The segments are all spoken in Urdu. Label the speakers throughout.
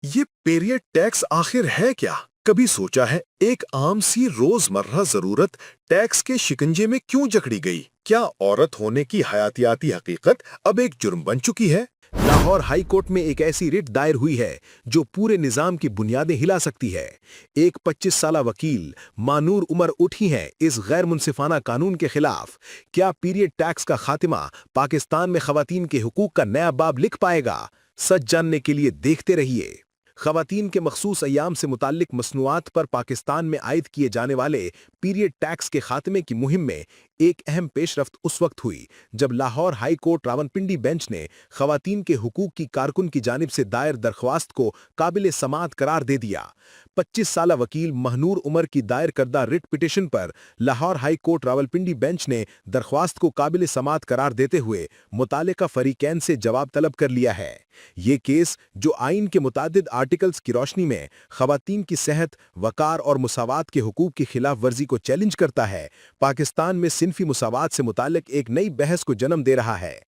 Speaker 1: یہ پیریڈ ٹیکس آخر ہے کیا؟ کبھی سوچا ہے ایک عام سی روزمرہ ضرورت ٹیکس کے شکنجے میں کیوں جکڑی گئی؟ کیا عورت ہونے کی حیاتیاتی حقیقت اب ایک جرم بن چکی ہے؟ لاہور ہائی کورٹ میں ایک ایسی ریٹ دائر ہوئی ہے جو پورے نظام کی بنیادیں ہلا سکتی ہے۔ ایک 25 سالہ وکیل مانور عمر اٹھی ہیں اس غیر منصفانہ قانون کے خلاف۔ کیا پیریڈ ٹیکس کا خاتمہ پاکستان میں خواتین کے حقوق کا نیا باب لکھ پائے گا؟ سچ جاننے کے لیے دیکھتے رہیے۔ خواتین کے مخصوص ایام سے متعلق مصنوعات پر پاکستان میں عائد کیے جانے والے پیریڈ ٹیکس کے خاتمے کی مہم میں ایک اہم پیش رفت اس وقت ہوئی جب Lahore high court Rawalpindi bench نے خواتین کے حقوق کی کارکن کی جانب سے دائر درخواست کو قابل سماعت قرار دے دیا۔ 25 سالہ وکیل مہنور عمر کی دائر کردہ رٹ پٹیشن پر Lahore high court Rawalpindi bench نے درخواست کو قابل سماعت قرار دیتے ہوئے متعلقہ فریقین سے جواب طلب کر لیا ہے۔ یہ کیس جو آئین کے متعدد آرٹیکلز کی روشنی میں خواتین کی صحت، وقار اور مساوات کے حقوق کی خلاف ورزی کو چیلنج کرتا ہے، پاکستان میں صنفی مساوات سے متعلق ایک نئی بحث کو جنم دے رہا ہے۔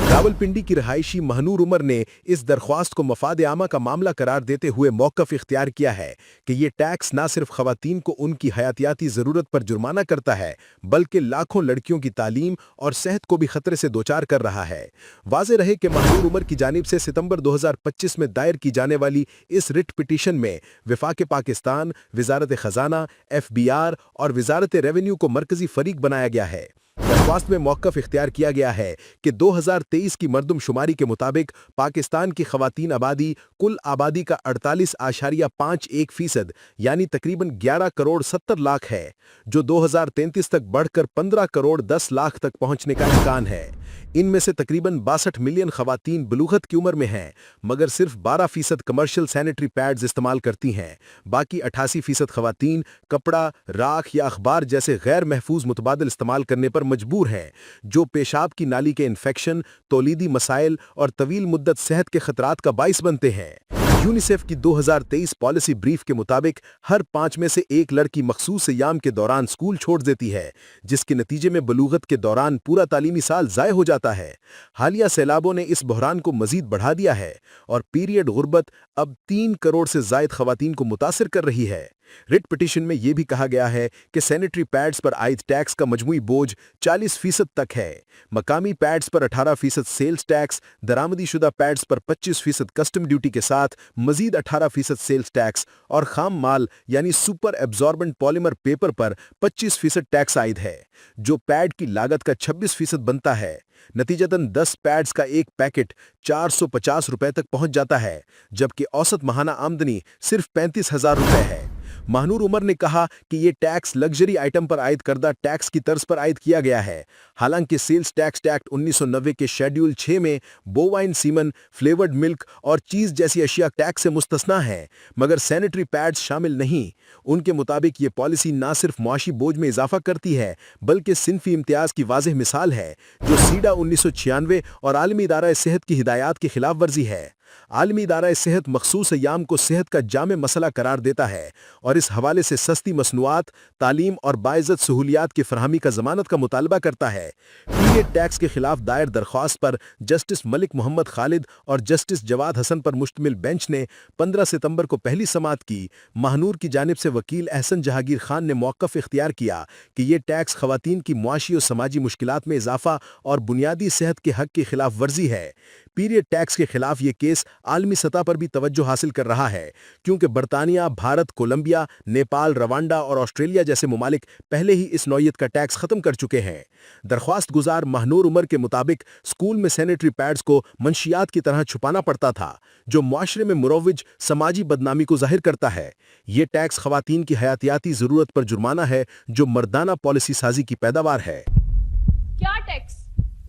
Speaker 1: راولپنڈی کی رہائشی مہنور عمر نے اس درخواست کو مفاد عامہ کا معاملہ قرار دیتے ہوئے موقف اختیار کیا ہے کہ یہ ٹیکس نہ صرف خواتین کو ان کی حیاتیاتی ضرورت پر جرمانہ کرتا ہے بلکہ لاکھوں لڑکیوں کی تعلیم اور صحت کو بھی خطرے سے دوچار کر رہا ہے۔ واضح رہے کہ مہنور عمر کی جانب سے ستمبر 2025 میں دائر کی جانے والی اس رٹ پٹیشن میں وفاق پاکستان، وزارت خزانہ، FBR اور وزارت ریونیو کو مرکزی فریق بنایا گیا ہے۔ درخواست میں موقف اختیار کیا گیا ہے کہ 2023 کی مردم شماری کے مطابق پاکستان کی خواتین آبادی کل آبادی کا 48.51% یعنی تقریباً 11 کروڑ 70 لاکھ ہے، جو 2033 تک بڑھ کر 15 کروڑ 10 لاکھ تک پہنچنے کا امکان ہے۔ ان میں سے تقریباً 62 ملین خواتین بلوغت کی عمر میں ہیں، مگر صرف 12% کمرشل سینیٹری پیڈز استعمال کرتی ہیں۔ باقی 88% خواتین کپڑا، راکھ یا اخبار جیسے غیر محفوظ متبادل استعمال کرنے پر مجبور ہیں، جو پیشاب کی نالی کے انفیکشن، تولیدی مسائل اور طویل مدت صحت کے خطرات کا باعث بنتے ہیں۔ یونیسیف کی 2023 پالیسی بریف کے مطابق ہر 5 میں سے ایک لڑکی مخصوص ایام کے دوران سکول چھوڑ دیتی ہے، جس کے نتیجے میں بلوغت کے دوران پورا تعلیمی سال ضائع ہو جاتا ہے۔ حالیہ سیلابوں نے اس بحران کو مزید بڑھا دیا ہے اور پیریڈ غربت اب 3 کروڑ سے زائد خواتین کو متاثر کر رہی ہے۔ رٹ پٹیشن میں یہ بھی کہا گیا ہے کہ سینیٹری پیڈز پر عائد ٹیکس کا مجموعی بوجھ 40% تک ہے۔ مقامی پیڈز پر 18% سیلز ٹیکس، درآمدی شدہ پیڈز پر 25% کسٹم ڈیوٹی کے ساتھ مزید 18% سیلز ٹیکس اور خام مال یعنی سپر ایبزاربنٹ پالیمر پیپر پر 25% ٹیکس عائد ہے، جو پیڈ کی لاگت کا 26% بنتا ہے۔ نتیجتاً 10 پیڈز کا ایک پیکٹ 450 روپے تک پہنچ جاتا ہے، جبکہ اوسط ماہانہ آمدنی صرف 35,000 روپے ہے۔ مہنور عمر نے کہا کہ یہ ٹیکس لگژری آئٹم پر عائد کردہ ٹیکس کی طرز پر عائد کیا گیا ہے، حالانکہ سیلز ٹیکس ایکٹ 1990 کے شیڈول 6 میں بووائن سیمن، فلیورڈ ملک اور چیز جیسی اشیاء ٹیکس سے مستثنیٰ ہیں، مگر سینیٹری پیڈز شامل نہیں۔ ان کے مطابق یہ پالیسی نہ صرف معاشی بوجھ میں اضافہ کرتی ہے بلکہ صنفی امتیاز کی واضح مثال ہے، جو سیڈا 1996 اور عالمی ادارہ صحت کی ہدایات کی خلاف ورزی ہے۔ عالمی ادارہ صحت مخصوص ایام کو صحت کا جامع مسئلہ قرار دیتا ہے اور اس حوالے سے سستی مصنوعات، تعلیم اور باعزت سہولیات کی فراہمی کا ضمانت کا مطالبہ کرتا ہے۔ پیریڈ ٹیکس کے خلاف دائر درخواست پر جسٹس ملک محمد خالد اور جسٹس جواد حسن پر مشتمل بینچ نے 15 ستمبر کو پہلی سماعت کی۔ مہنور کی جانب سے وکیل احسن جہانگیر خان نے موقف اختیار کیا کہ یہ ٹیکس خواتین کی معاشی و سماجی مشکلات میں اضافہ اور بنیادی صحت کے حق کی خلاف ورزی ہے۔ پیریڈ ٹیکس کے خلاف یہ کیس عالمی سطح پر بھی توجہ حاصل کر رہا ہے، کیونکہ برطانیہ، بھارت، کولمبیا، نیپال، روانڈا اور آسٹریلیا جیسے ممالک پہلے ہی اس نوعیت کا ٹیکس ختم کر چکے ہیں۔ درخواست گزار مہنور عمر کے مطابق سکول میں سینیٹری پیڈز کو منشیات کی طرح چھپانا پڑتا تھا، جو معاشرے میں مروج سماجی بدنامی کو ظاہر کرتا ہے۔ یہ ٹیکس خواتین کی حیاتیاتی ضرورت پر جرمانہ ہے، جو مردانہ پالیسی سازی کی پیداوار ہے۔
Speaker 2: کیا ٹیکس؟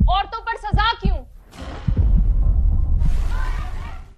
Speaker 2: عورتوں پر سزا کیوں؟